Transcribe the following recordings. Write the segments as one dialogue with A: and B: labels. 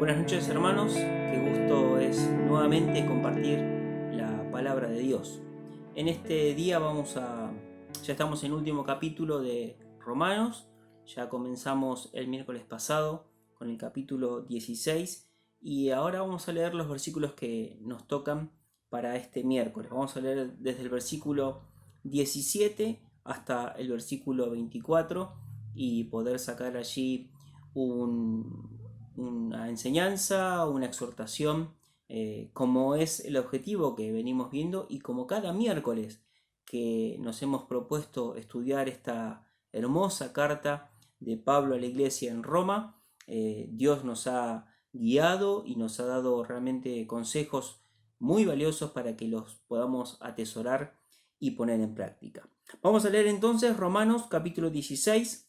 A: Buenas noches, hermanos, qué gusto es nuevamente compartir la palabra de Dios. En este día ya estamos en el último capítulo de Romanos, ya comenzamos el miércoles pasado con el capítulo 16 y ahora vamos a leer los versículos que nos tocan para este miércoles. Vamos a leer desde el versículo 17 hasta el versículo 24 y poder sacar allí una enseñanza, una exhortación, como es el objetivo que venimos viendo y como cada miércoles que nos hemos propuesto estudiar esta hermosa carta de Pablo a la iglesia en Roma. Dios nos ha guiado y nos ha dado realmente consejos muy valiosos para que los podamos atesorar y poner en práctica. Vamos a leer entonces Romanos capítulo 16,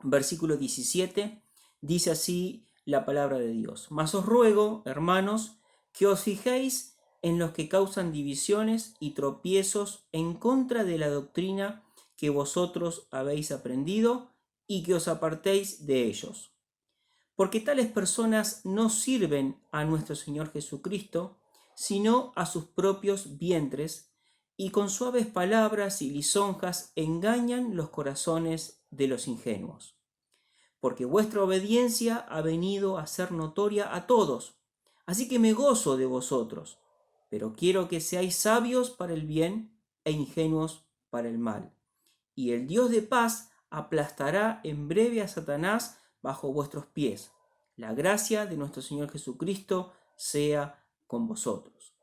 A: versículo 17. Dice así la palabra de Dios: Mas os ruego, hermanos, que os fijéis en los que causan divisiones y tropiezos en contra de la doctrina que vosotros habéis aprendido, y que os apartéis de ellos. Porque tales personas no sirven a nuestro Señor Jesucristo, sino a sus propios vientres, y con suaves palabras y lisonjas engañan los corazones de los ingenuos. Porque vuestra obediencia ha venido a ser notoria a todos, así que me gozo de vosotros, pero quiero que seáis sabios para el bien e ingenuos para el mal. Y el Dios de paz aplastará en breve a Satanás bajo vuestros pies. La gracia de nuestro Señor Jesucristo sea con vosotros.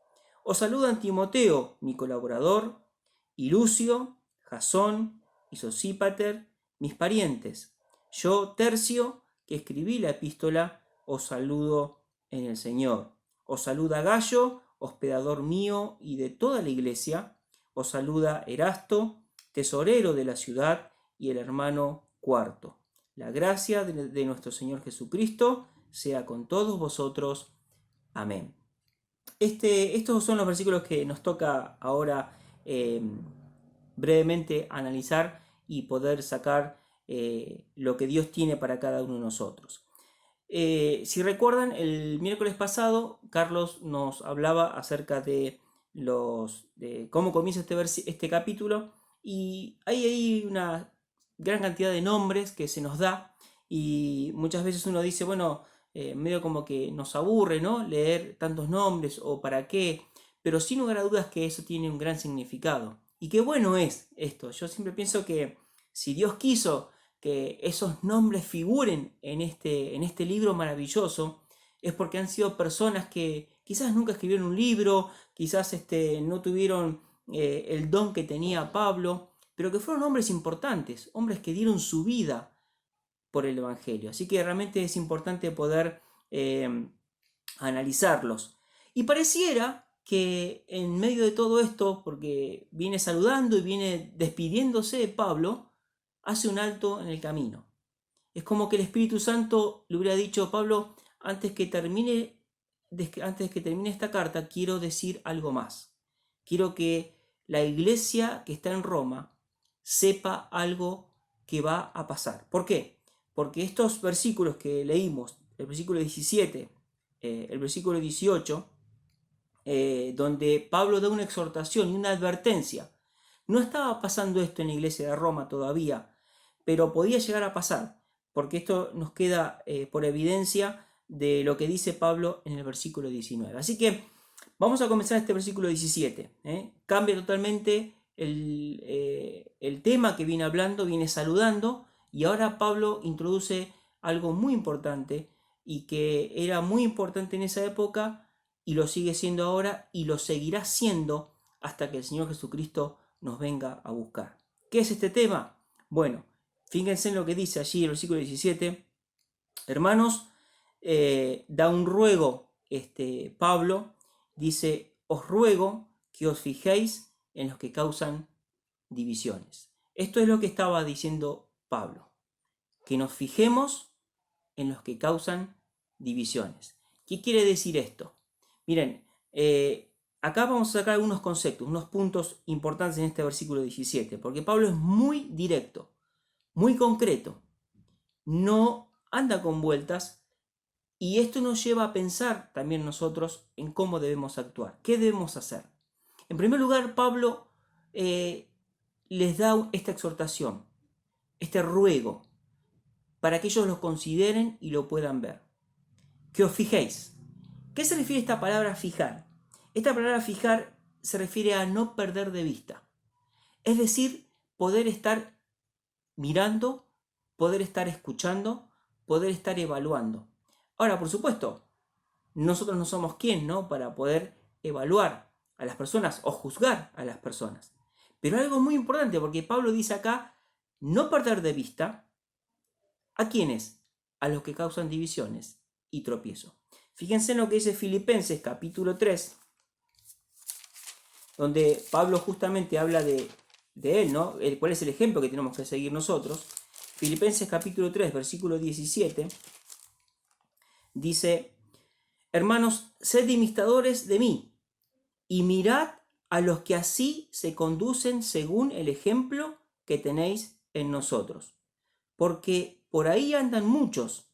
A: Os saludan Timoteo, mi colaborador, y Lucio, Jasón y Sosípater, mis parientes. Yo, Tercio, que escribí la epístola, os saludo en el Señor. Os saluda Gayo, hospedador mío y de toda la iglesia. Os saluda Erasto, tesorero de la ciudad, y el hermano Cuarto. La gracia de nuestro Señor Jesucristo sea con todos vosotros. Amén. Estos son los versículos que nos toca ahora brevemente analizar y poder sacar lo que Dios tiene para cada uno de nosotros. Si recuerdan, el miércoles pasado Carlos nos hablaba acerca de cómo comienza este capítulo, y hay una gran cantidad de nombres que se nos da, y muchas veces uno dice, bueno, medio como que nos aburre, ¿no?, leer tantos nombres, o para qué, pero sin lugar a dudas que eso tiene un gran significado. Y qué bueno es esto. Yo siempre pienso que si Dios quiso que esos nombres figuren en este libro maravilloso, es porque han sido personas que quizás nunca escribieron un libro, quizás no tuvieron el don que tenía Pablo, pero que fueron hombres importantes, hombres que dieron su vida por el Evangelio. Así que realmente es importante poder analizarlos. Y pareciera que en medio de todo esto, porque viene saludando y viene despidiéndose de Pablo, hace un alto en el camino. Es como que el Espíritu Santo le hubiera dicho: Pablo, antes que termine esta carta, quiero decir algo más. Quiero que la iglesia que está en Roma sepa algo que va a pasar. ¿Por qué? Porque estos versículos que leímos, el versículo 17, el versículo 18, donde Pablo da una exhortación y una advertencia. No estaba pasando esto en la iglesia de Roma todavía, pero podía llegar a pasar, porque esto nos queda por evidencia de lo que dice Pablo en el versículo 19. Así que vamos a comenzar este versículo 17. Cambia totalmente el tema que viene hablando, viene saludando, y ahora Pablo introduce algo muy importante, y que era muy importante en esa época, y lo sigue siendo ahora, y lo seguirá siendo hasta que el Señor Jesucristo nos venga a buscar. ¿Qué es este tema? Bueno, fíjense en lo que dice allí el versículo 17. Hermanos, da un ruego Pablo, dice: os ruego que os fijéis en los que causan divisiones. Esto es lo que estaba diciendo Pablo, que nos fijemos en los que causan divisiones. ¿Qué quiere decir esto? Miren, acá vamos a sacar algunos conceptos, unos puntos importantes en este versículo 17, porque Pablo es muy directo, muy concreto, no anda con vueltas, Y esto nos lleva a pensar también nosotros en cómo debemos actuar, qué debemos hacer. En primer lugar, Pablo les da esta exhortación, este ruego, para que ellos lo consideren y lo puedan ver. Que os fijéis. ¿Qué se refiere a esta palabra fijar? Esta palabra fijar se refiere a no perder de vista. Es decir, poder estar mirando, poder estar escuchando, poder estar evaluando. Ahora, por supuesto, nosotros no somos quién, ¿no? Para poder evaluar a las personas o juzgar a las personas. Pero algo muy importante, porque Pablo dice acá, no perder de vista ¿a quiénes? A los que causan divisiones y tropiezo. Fíjense en lo que dice Filipenses capítulo 3, donde Pablo justamente habla de él, ¿no? ¿Cuál es el ejemplo que tenemos que seguir nosotros? Filipenses capítulo 3, versículo 17, dice, hermanos, sed imitadores de mí, y mirad a los que así se conducen según el ejemplo que tenéis en nosotros. Porque por ahí andan muchos,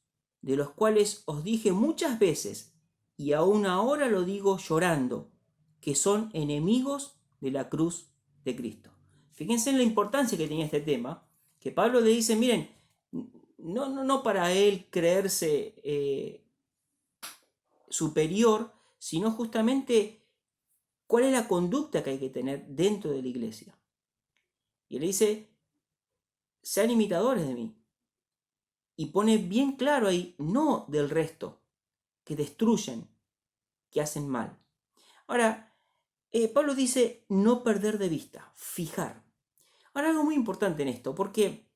A: de los cuales os dije muchas veces, y aún ahora lo digo llorando, que son enemigos de la cruz de Cristo. Fíjense en la importancia que tenía este tema, que Pablo le dice, miren, no para él creerse superior, sino justamente cuál es la conducta que hay que tener dentro de la iglesia. Y él dice, sean imitadores de mí. Y pone bien claro ahí, no del resto, que destruyen, que hacen mal. Ahora, Pablo dice no perder de vista, fijar. Ahora, algo muy importante en esto, porque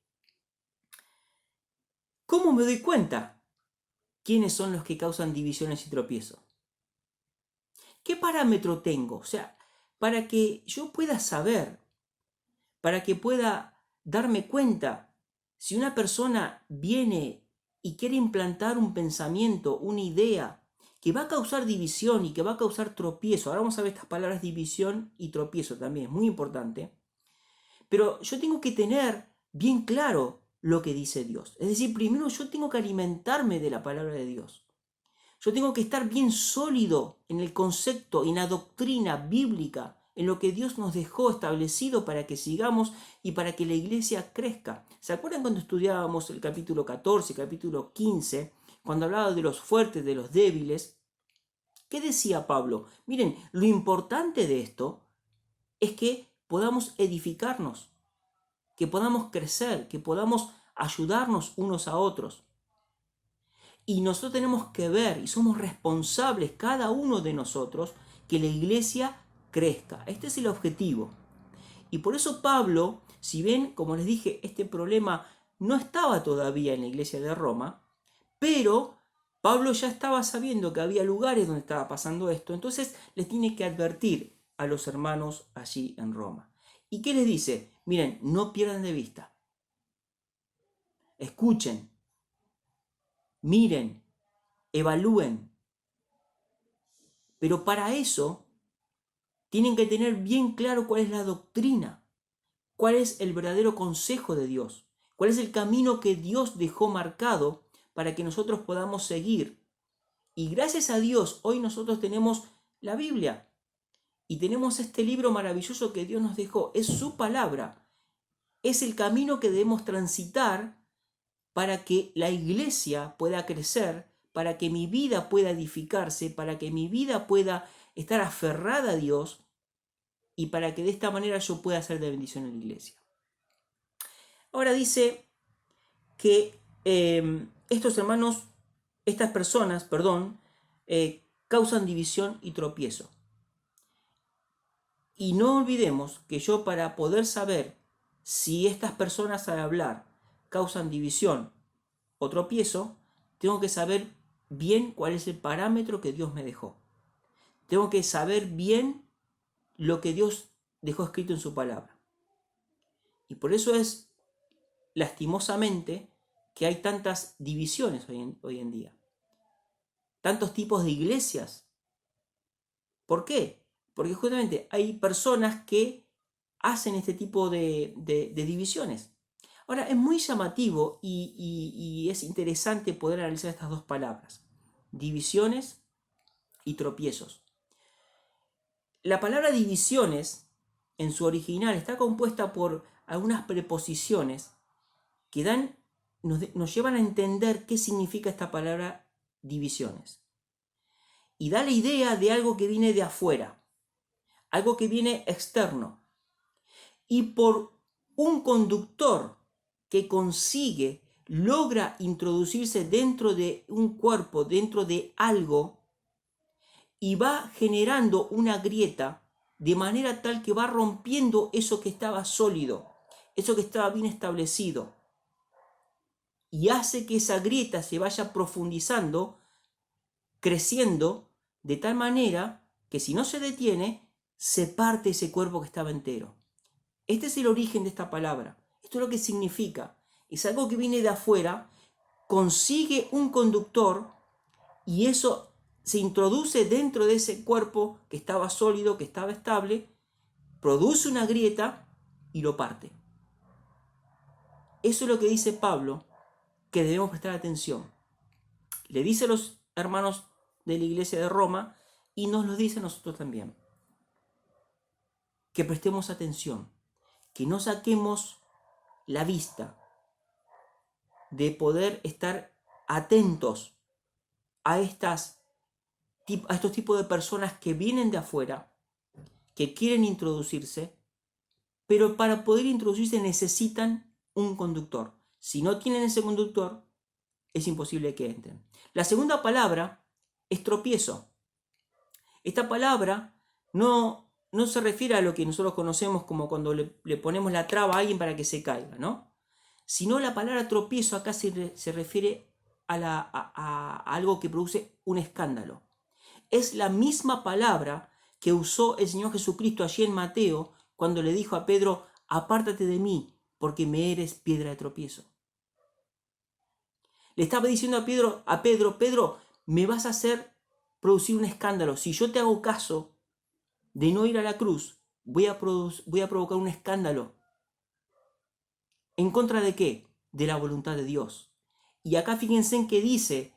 A: ¿cómo me doy cuenta quiénes son los que causan divisiones y tropiezos? ¿Qué parámetro tengo? O sea, para que yo pueda saber, para que pueda darme cuenta si una persona viene y quiere implantar un pensamiento, una idea que va a causar división y que va a causar tropiezo. Ahora vamos a ver estas palabras división y tropiezo también, es muy importante. Pero yo tengo que tener bien claro lo que dice Dios. Es decir, primero yo tengo que alimentarme de la palabra de Dios. Yo tengo que estar bien sólido en el concepto, en la doctrina bíblica, en lo que Dios nos dejó establecido para que sigamos y para que la iglesia crezca. ¿Se acuerdan cuando estudiábamos el capítulo 14, capítulo 15, cuando hablaba de los fuertes, de los débiles? ¿Qué decía Pablo? Miren, lo importante de esto es que podamos edificarnos, que podamos crecer, que podamos ayudarnos unos a otros. Y nosotros tenemos que ver, y somos responsables cada uno de nosotros, que la iglesia crezca. Este es el objetivo. Y por eso Pablo, si ven, como les dije, este problema no estaba todavía en la iglesia de Roma, pero Pablo ya estaba sabiendo que había lugares donde estaba pasando esto, entonces les tiene que advertir a los hermanos allí en Roma. ¿Y qué les dice? Miren, no pierdan de vista. Escuchen, miren, evalúen. Pero para eso tienen que tener bien claro cuál es la doctrina, cuál es el verdadero consejo de Dios, cuál es el camino que Dios dejó marcado para que nosotros podamos seguir. Y gracias a Dios, hoy nosotros tenemos la Biblia y tenemos este libro maravilloso que Dios nos dejó. Es su palabra, es el camino que debemos transitar para que la iglesia pueda crecer, para que mi vida pueda edificarse, para que mi vida pueda estar aferrada a Dios y para que de esta manera yo pueda ser de bendición en la iglesia. Ahora dice que estos hermanos, estas personas, causan división y tropiezo. Y no olvidemos que yo, para poder saber si estas personas al hablar causan división o tropiezo, tengo que saber bien cuál es el parámetro que Dios me dejó. Tengo que saber bien lo que Dios dejó escrito en su palabra. Y por eso es, lastimosamente, que hay tantas divisiones hoy en día. Tantos tipos de iglesias. ¿Por qué? Porque justamente hay personas que hacen este tipo de divisiones. Ahora, es muy llamativo y es interesante poder analizar estas dos palabras. divisiones y tropiezos. La palabra divisiones en su original está compuesta por algunas preposiciones que nos llevan a entender qué significa esta palabra divisiones. Y da la idea de algo que viene de afuera, algo que viene externo. Y por un conductor que logra introducirse dentro de un cuerpo, dentro de algo, y va generando una grieta de manera tal que va rompiendo eso que estaba sólido, eso que estaba bien establecido, y hace que esa grieta se vaya profundizando, creciendo, de tal manera que si no se detiene, se parte ese cuerpo que estaba entero. Este es el origen de esta palabra. Esto es lo que significa. Es algo que viene de afuera, consigue un conductor y eso se introduce dentro de ese cuerpo que estaba sólido, que estaba estable, produce una grieta y lo parte. Eso es lo que dice Pablo, que debemos prestar atención. Le dice a los hermanos de la iglesia de Roma y nos lo dice a nosotros también. Que prestemos atención, que no saquemos la vista de poder estar atentos a estos tipos de personas que vienen de afuera, que quieren introducirse, pero para poder introducirse necesitan un conductor. Si no tienen ese conductor, es imposible que entren. La segunda palabra es tropiezo. Esta palabra no se refiere a lo que nosotros conocemos como cuando le ponemos la traba a alguien para que se caiga, ¿no? Sino la palabra tropiezo acá se refiere a algo que produce un escándalo. Es la misma palabra que usó el Señor Jesucristo allí en Mateo cuando le dijo a Pedro, apártate de mí, porque me eres piedra de tropiezo. Le estaba diciendo a Pedro, me vas a hacer producir un escándalo. Si yo te hago caso de no ir a la cruz, voy a provocar un escándalo. ¿En contra de qué? De la voluntad de Dios. Y acá fíjense en que dice,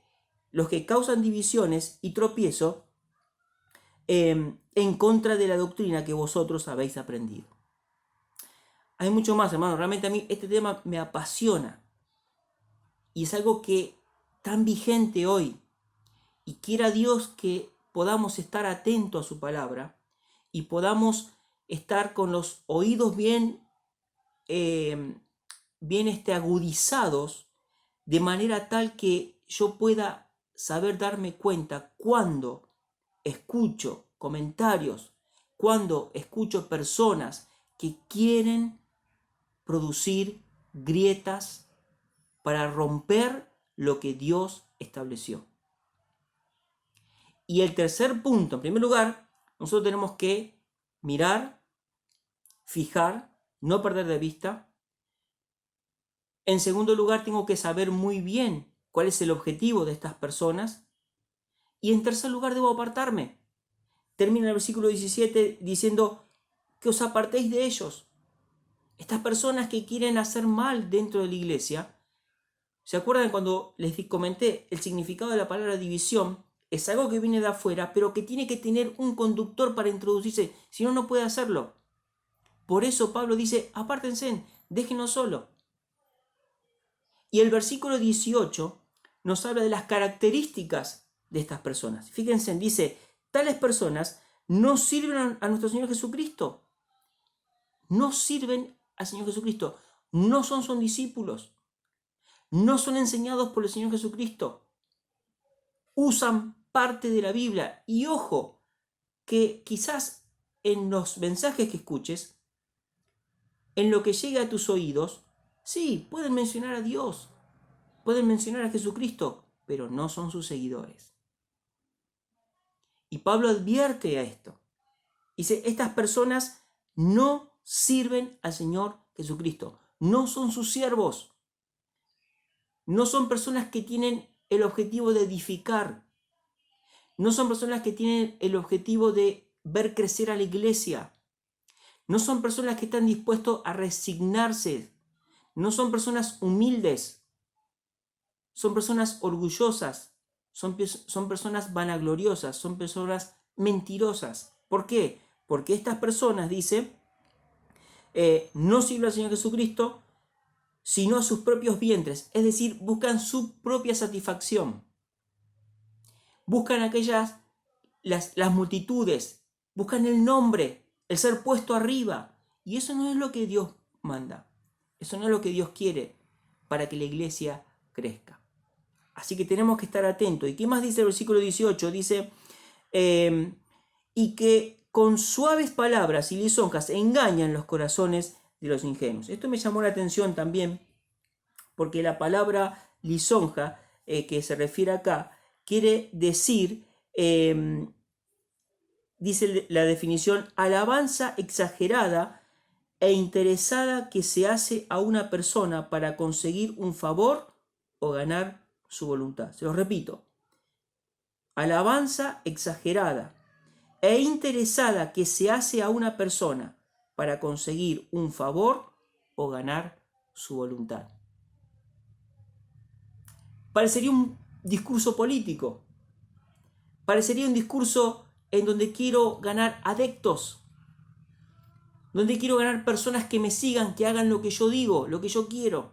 A: los que causan divisiones y tropiezo en contra de la doctrina que vosotros habéis aprendido. Hay mucho más, hermano. Realmente a mí este tema me apasiona. Y es algo que tan vigente hoy. Y quiera Dios que podamos estar atentos a su palabra y podamos estar con los oídos bien agudizados, de manera tal que yo pueda saber darme cuenta cuando escucho comentarios, cuando escucho personas que quieren producir grietas para romper lo que Dios estableció. Y el tercer punto, en primer lugar, nosotros tenemos que mirar, fijar, no perder de vista. En segundo lugar, tengo que saber muy bien cuál es el objetivo de estas personas. Y en tercer lugar, debo apartarme. Termina el versículo 17 diciendo que os apartéis de ellos. Estas personas que quieren hacer mal dentro de la iglesia, ¿se acuerdan cuando les comenté el significado de la palabra división? Es algo que viene de afuera, pero que tiene que tener un conductor para introducirse, si no, no puede hacerlo. Por eso Pablo dice, apártense, déjenos solo. Y el versículo 18 nos habla de las características de estas personas. Fíjense, dice, tales personas no sirven a nuestro Señor Jesucristo. No sirven al Señor Jesucristo. No son discípulos. No son enseñados por el Señor Jesucristo. Usan parte de la Biblia. Y ojo, que quizás en los mensajes que escuches, en lo que llegue a tus oídos, sí, pueden mencionar a Dios, pueden mencionar a Jesucristo, pero no son sus seguidores. Y Pablo advierte a esto. Dice, estas personas no sirven al Señor Jesucristo, no son sus siervos, no son personas que tienen el objetivo de edificar, no son personas que tienen el objetivo de ver crecer a la iglesia, no son personas que están dispuestos a resignarse, no son personas humildes, son personas orgullosas, son personas vanagloriosas, son personas mentirosas. ¿Por qué? Porque estas personas, dice, no sirven al Señor Jesucristo, sino a sus propios vientres. Es decir, buscan su propia satisfacción. Buscan las multitudes, buscan el nombre, el ser puesto arriba. Y eso no es lo que Dios manda. Eso no es lo que Dios quiere para que la iglesia crezca. Así que tenemos que estar atentos. ¿Y qué más dice el versículo 18? Dice, y que con suaves palabras y lisonjas engañan los corazones de los ingenuos. Esto me llamó la atención también, porque la palabra lisonja, que se refiere acá, quiere decir, dice la definición, alabanza exagerada e interesada que se hace a una persona para conseguir un favor o ganar su voluntad. Se lo repito. Alabanza exagerada e interesada que se hace a una persona para conseguir un favor o ganar su voluntad. Parecería un discurso político. Parecería un discurso en donde quiero ganar adeptos, donde quiero ganar personas que me sigan, que hagan lo que yo digo, lo que yo quiero.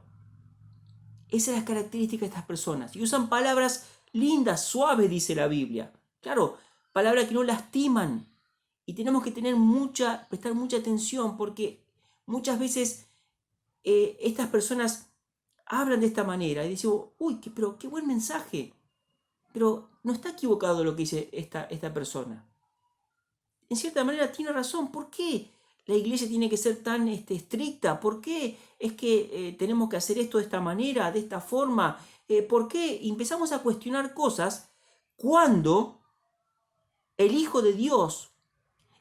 A: Esa es la característica de estas personas. Y usan palabras lindas, suaves, dice la Biblia. Claro, palabras que no lastiman. Y tenemos que prestar mucha atención, porque muchas veces estas personas hablan de esta manera y decimos, uy, pero qué buen mensaje. Pero no está equivocado lo que dice esta persona. En cierta manera tiene razón. ¿Por qué la iglesia tiene que ser tan estricta? ¿Por qué es que tenemos que hacer esto de esta manera, de esta forma? ¿Por qué empezamos a cuestionar cosas cuando el Hijo de Dios,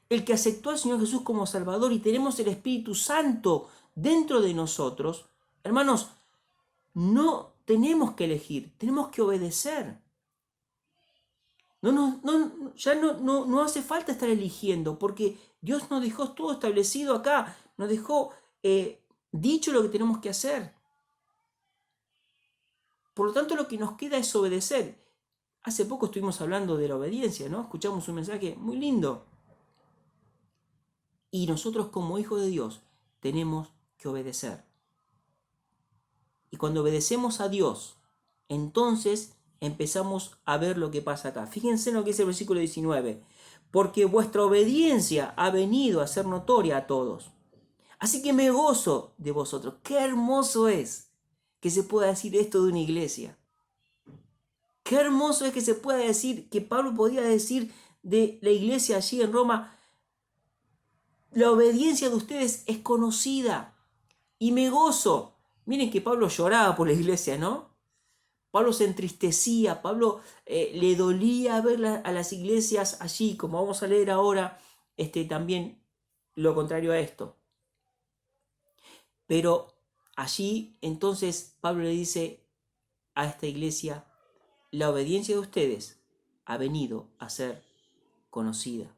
A: el que aceptó al Señor Jesús como Salvador y tenemos el Espíritu Santo dentro de nosotros, hermanos, no tenemos que elegir, tenemos que obedecer? Ya no hace falta estar eligiendo, porque Dios nos dejó todo establecido acá, nos dejó dicho lo que tenemos que hacer. Por lo tanto, lo que nos queda es obedecer. Hace poco estuvimos hablando de la obediencia, ¿no? Escuchamos un mensaje muy lindo. Y nosotros como hijos de Dios tenemos que obedecer. Y cuando obedecemos a Dios, entonces empezamos a ver lo que pasa acá. Fíjense en lo que dice el versículo 19. Porque vuestra obediencia ha venido a ser notoria a todos. Así que me gozo de vosotros. Qué hermoso es que se pueda decir esto de una iglesia. Qué hermoso es que se pueda decir, que Pablo podía decir de la iglesia allí en Roma, la obediencia de ustedes es conocida y me gozo. Miren que Pablo lloraba por la iglesia, ¿no? Pablo se entristecía, Pablo le dolía ver a las iglesias allí, como vamos a leer ahora, también lo contrario a esto. Pero allí entonces Pablo le dice a esta iglesia, la obediencia de ustedes ha venido a ser conocida.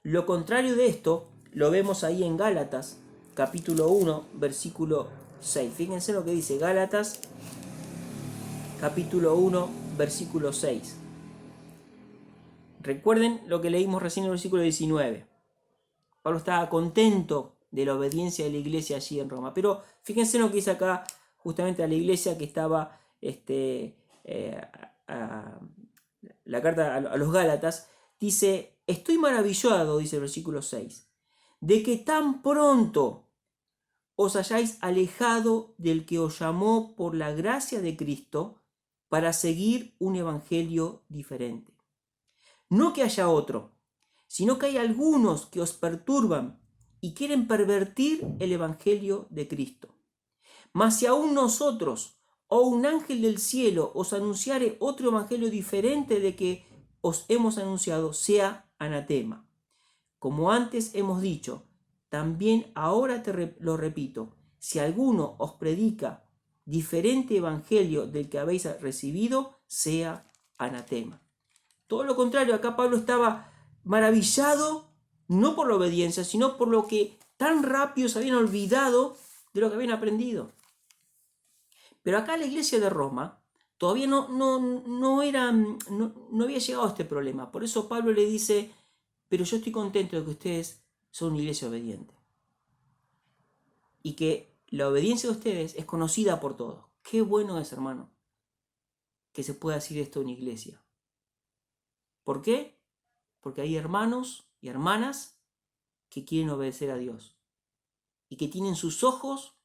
A: Lo contrario de esto lo vemos ahí en Gálatas, capítulo 1, versículo 6. Fíjense lo que dice Gálatas, capítulo 1, versículo 6. Recuerden lo que leímos recién en el versículo 19. Pablo estaba contento de la obediencia de la iglesia allí en Roma. Pero fíjense lo que dice acá justamente a la iglesia que estaba, la carta a los Gálatas, dice, estoy maravillado, dice el versículo 6, de que tan pronto os hayáis alejado del que os llamó por la gracia de Cristo para seguir un evangelio diferente. No que haya otro, sino que hay algunos que os perturban y quieren pervertir el evangelio de Cristo. Mas si aún nosotros o un ángel del cielo os anunciare otro evangelio diferente de que os hemos anunciado, sea anatema. Como antes hemos dicho, también ahora lo repito, si alguno os predica diferente evangelio del que habéis recibido, sea anatema. Todo lo contrario, acá Pablo estaba maravillado, no por la obediencia, sino por lo que tan rápido se habían olvidado de lo que habían aprendido. Pero acá la iglesia de Roma Todavía no había llegado a este problema. Por eso Pablo le dice, pero yo estoy contento de que ustedes son una iglesia obediente. Y que la obediencia de ustedes es conocida por todos. Qué bueno es, hermano, que se pueda decir esto en una iglesia. ¿Por qué? Porque hay hermanos y hermanas que quieren obedecer a Dios y que tienen sus ojos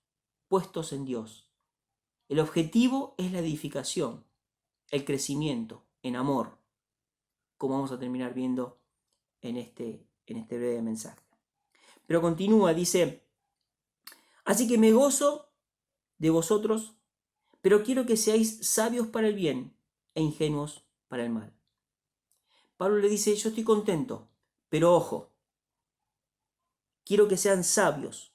A: puestos en Dios. El objetivo es la edificación, el crecimiento en amor, como vamos a terminar viendo en este breve mensaje. Pero continúa, dice, así que me gozo de vosotros, pero quiero que seáis sabios para el bien e ingenuos para el mal. Pablo le dice, yo estoy contento, pero ojo, quiero que sean sabios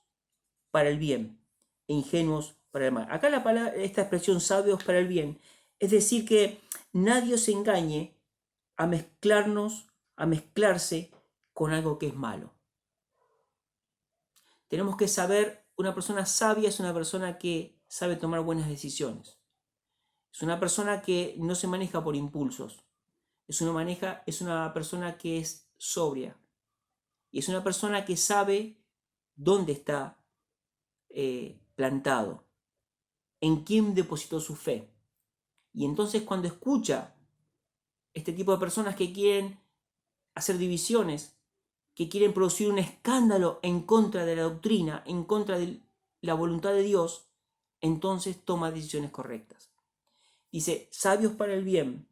A: para el bien e ingenuos para el mal. Acá esta expresión sabios para el bien, es decir que nadie se engañe a mezclarse con algo que es malo. Tenemos que saber, una persona sabia es una persona que sabe tomar buenas decisiones. Es una persona que no se maneja por impulsos. Es una persona que es sobria. Y es una persona que sabe dónde está plantado, en quién depositó su fe. Y entonces cuando escucha este tipo de personas que quieren hacer divisiones, que quieren producir un escándalo en contra de la doctrina, en contra de la voluntad de Dios, entonces toma decisiones correctas. Dice, sabios para el bien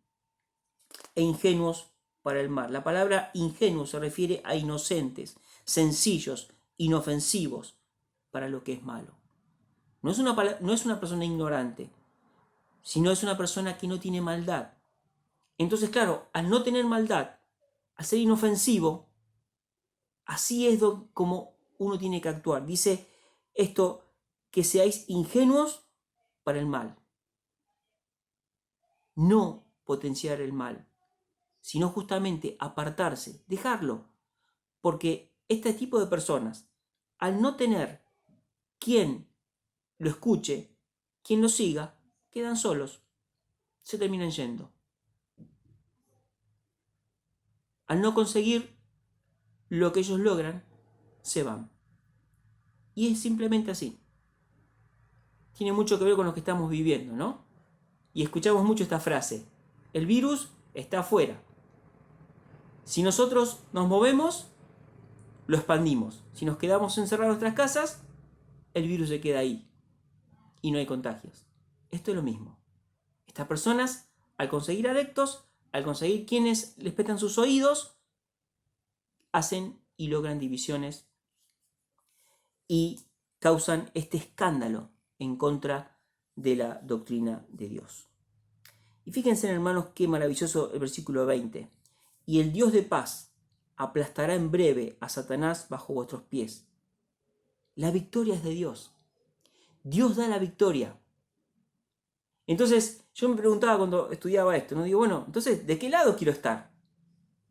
A: e ingenuos para el mal. La palabra ingenuo se refiere a inocentes, sencillos, inofensivos para lo que es malo. No es una persona ignorante, sino es una persona que no tiene maldad. Entonces, claro, al no tener maldad, al ser inofensivo, así es como uno tiene que actuar. Dice esto, que seáis ingenuos para el mal. No potenciar el mal, sino justamente apartarse, dejarlo. Porque este tipo de personas, al no tener quien lo escuche, quien lo siga, quedan solos, se terminan yendo. Al no conseguir lo que ellos logran, se van. Y es simplemente así. Tiene mucho que ver con lo que estamos viviendo, ¿no? Y escuchamos mucho esta frase, el virus está afuera. Si nosotros nos movemos, lo expandimos. Si nos quedamos encerrados en nuestras casas, el virus se queda ahí y no hay contagios. Esto es lo mismo. Estas personas, al conseguir adeptos, al conseguir quienes les prestan sus oídos, hacen y logran divisiones y causan este escándalo en contra de la doctrina de Dios. Y fíjense, hermanos, qué maravilloso el versículo 20. Y el Dios de paz aplastará en breve a Satanás bajo vuestros pies. La victoria es de Dios. Dios da la victoria. Entonces, yo me preguntaba cuando estudiaba esto, ¿no? Digo, bueno, entonces, ¿de qué lado quiero estar?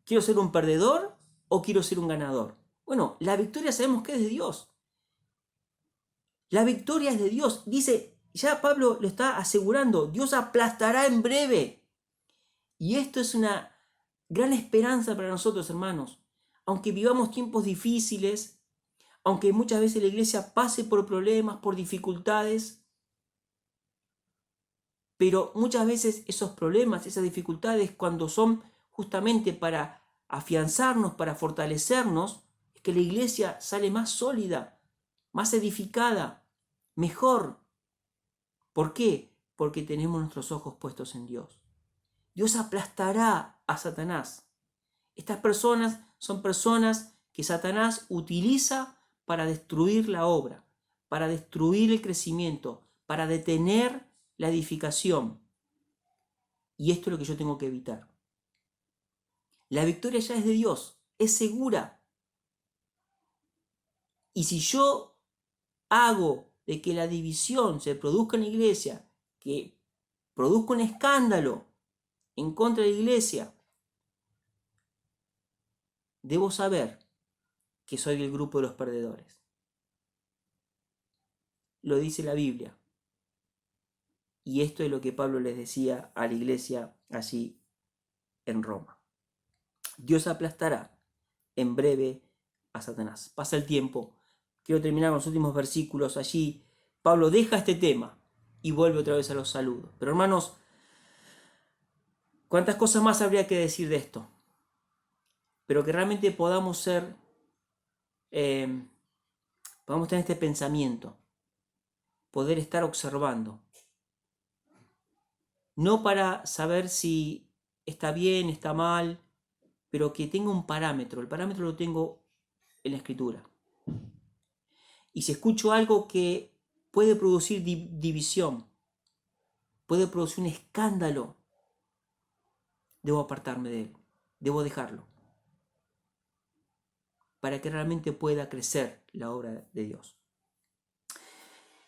A: ¿Quiero ser un perdedor o quiero ser un ganador? Bueno, la victoria sabemos que es de Dios. La victoria es de Dios. Dice, ya Pablo lo está asegurando, Dios aplastará en breve. Y esto es una gran esperanza para nosotros, hermanos. Aunque vivamos tiempos difíciles, aunque muchas veces la iglesia pase por problemas, por dificultades, pero muchas veces esos problemas, esas dificultades, cuando son justamente para afianzarnos, para fortalecernos, es que la iglesia sale más sólida, más edificada, mejor. ¿Por qué? Porque tenemos nuestros ojos puestos en Dios. Dios aplastará a Satanás. Estas personas son personas que Satanás utiliza para destruir la obra, para destruir el crecimiento, para detener la edificación. Y esto es lo que yo tengo que evitar. La victoria ya es de Dios, es segura. Y si yo hago de que la división se produzca en la iglesia, que produzca un escándalo en contra de la iglesia, debo saber que soy del grupo de los perdedores. Lo dice la Biblia. Y esto es lo que Pablo les decía a la iglesia allí en Roma. Dios aplastará en breve a Satanás. Pasa el tiempo. Quiero terminar con los últimos versículos. Allí Pablo deja este tema y vuelve otra vez a los saludos. Pero hermanos, ¿cuántas cosas más habría que decir de esto? Pero que realmente podamos podamos tener este pensamiento, poder estar observando. No para saber si está bien, está mal, pero que tenga un parámetro. El parámetro lo tengo en la Escritura. Y si escucho algo que puede producir división, puede producir un escándalo, debo apartarme de él, debo dejarlo, para que realmente pueda crecer la obra de Dios.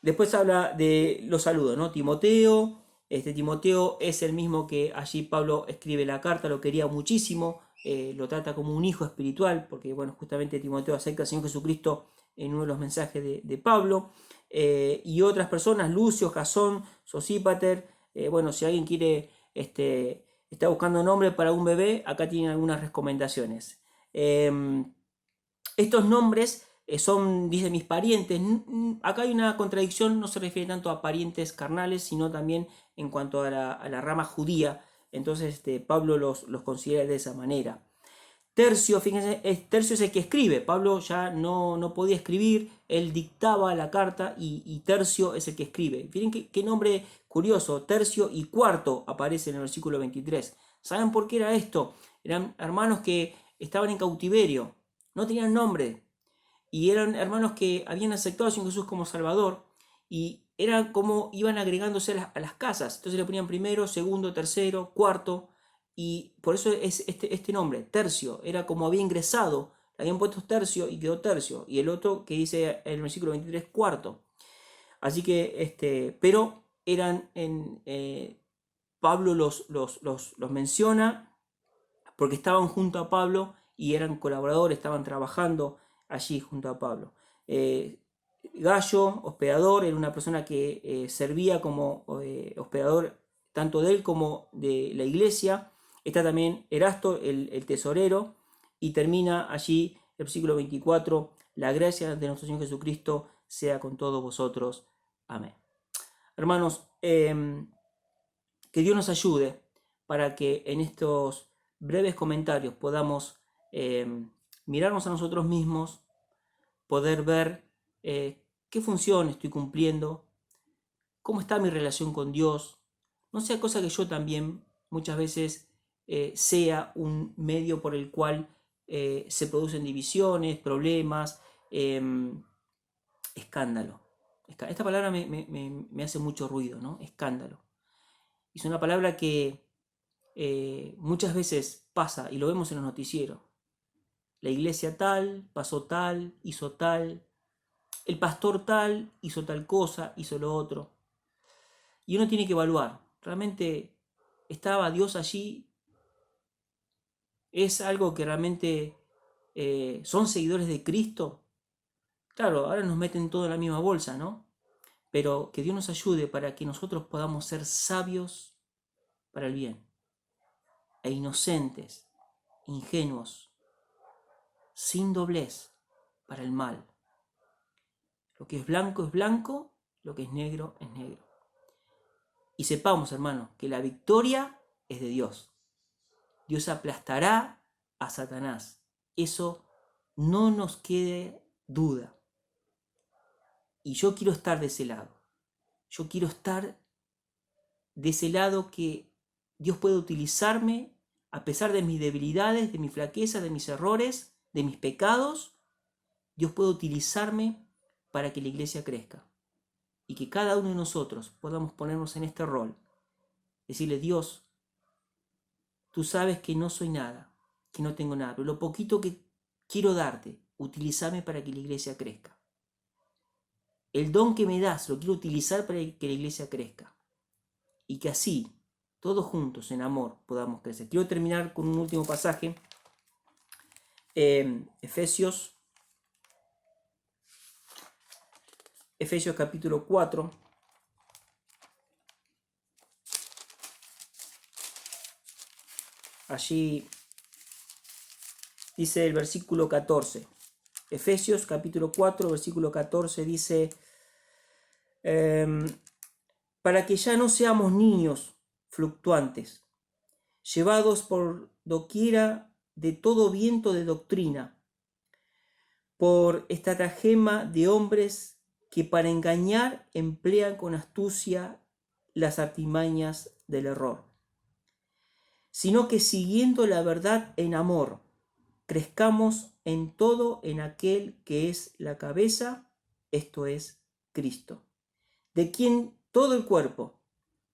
A: Después habla de los saludos, ¿no? Timoteo, Timoteo es el mismo que allí Pablo escribe la carta, lo quería muchísimo, lo trata como un hijo espiritual, porque bueno, justamente Timoteo acerca al Señor Jesucristo en uno de los mensajes de Pablo, y otras personas, Lucio, Jasón, Sosípater, bueno, si alguien quiere, está buscando nombre para un bebé, acá tienen algunas recomendaciones. Estos nombres son, dice, mis parientes. Acá hay una contradicción, no se refiere tanto a parientes carnales, sino también en cuanto a la rama judía. Entonces Pablo los considera de esa manera. Tercio, fíjense, Tercio es el que escribe. Pablo ya no podía escribir, él dictaba la carta y Tercio es el que escribe. Miren qué nombre curioso, Tercio y Cuarto aparece en el versículo 23. ¿Saben por qué era esto? Eran hermanos que estaban en cautiverio, no tenían nombre y eran hermanos que habían aceptado a Jesús como Salvador y era como iban agregándose a las casas. Entonces le ponían primero, segundo, tercero, cuarto. Y por eso es este nombre, Tercio, era como había ingresado, le habían puesto Tercio y quedó Tercio, y el otro que dice en el versículo 23, cuarto. Así que, pero eran Pablo los menciona porque estaban junto a Pablo y eran colaboradores, estaban trabajando allí junto a Pablo. Gallo, hospedador, era una persona que servía como hospedador tanto de él como de la iglesia. Está también Erasto, el tesorero, y termina allí el versículo 24, la gracia de nuestro Señor Jesucristo sea con todos vosotros. Amén. Hermanos, que Dios nos ayude para que en estos breves comentarios podamos mirarnos a nosotros mismos, poder ver qué función estoy cumpliendo, cómo está mi relación con Dios. No sea cosa que yo también muchas veces sea un medio por el cual se producen divisiones, problemas, escándalo. Esta palabra me hace mucho ruido, ¿no? Escándalo. Es una palabra que muchas veces pasa y lo vemos en los noticieros. La iglesia tal, pasó tal, hizo tal, el pastor tal, hizo tal cosa, hizo lo otro. Y uno tiene que evaluar, ¿realmente estaba Dios allí? ¿Es algo que realmente son seguidores de Cristo? Claro, ahora nos meten todo en la misma bolsa, ¿no? Pero que Dios nos ayude para que nosotros podamos ser sabios para el bien e inocentes, ingenuos, sin doblez para el mal. Lo que es blanco, lo que es negro es negro. Y sepamos, hermanos, que la victoria es de Dios. Dios aplastará a Satanás. Eso no nos quede duda. Y yo quiero estar de ese lado. Yo quiero estar de ese lado que Dios puede utilizarme a pesar de mis debilidades, de mis flaquezas, de mis errores, de mis pecados. Dios puede utilizarme para que la iglesia crezca. Y que cada uno de nosotros podamos ponernos en este rol. Decirle, Dios, tú sabes que no soy nada, que no tengo nada, pero lo poquito que quiero darte, utilízame para que la iglesia crezca. El don que me das lo quiero utilizar para que la iglesia crezca. Y que así, todos juntos, en amor, podamos crecer. Quiero terminar con un último pasaje. Efesios capítulo 4. Allí dice el versículo 14. Efesios capítulo 4, versículo 14 dice, para que ya no seamos niños fluctuantes, llevados por doquiera de todo viento de doctrina, por estratagema de hombres que para engañar emplean con astucia las artimañas del error, sino que siguiendo la verdad en amor, crezcamos en todo en aquel que es la cabeza, esto es Cristo, de quien todo el cuerpo,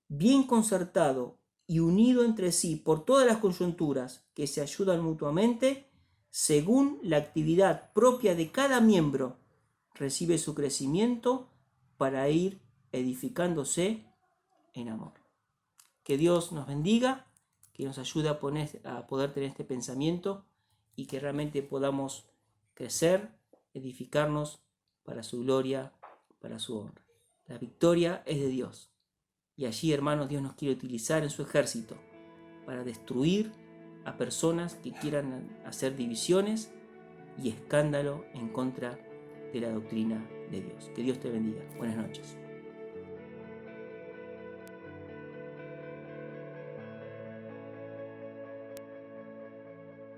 A: bien concertado y unido entre sí por todas las coyunturas que se ayudan mutuamente, según la actividad propia de cada miembro, recibe su crecimiento para ir edificándose en amor. Que Dios nos bendiga, que nos ayude a poder tener este pensamiento y que realmente podamos crecer, edificarnos para su gloria, para su honra. La victoria es de Dios. Y allí, hermanos, Dios nos quiere utilizar en su ejército para destruir a personas que quieran hacer divisiones y escándalo en contra de la doctrina de Dios. Que Dios te bendiga. Buenas noches.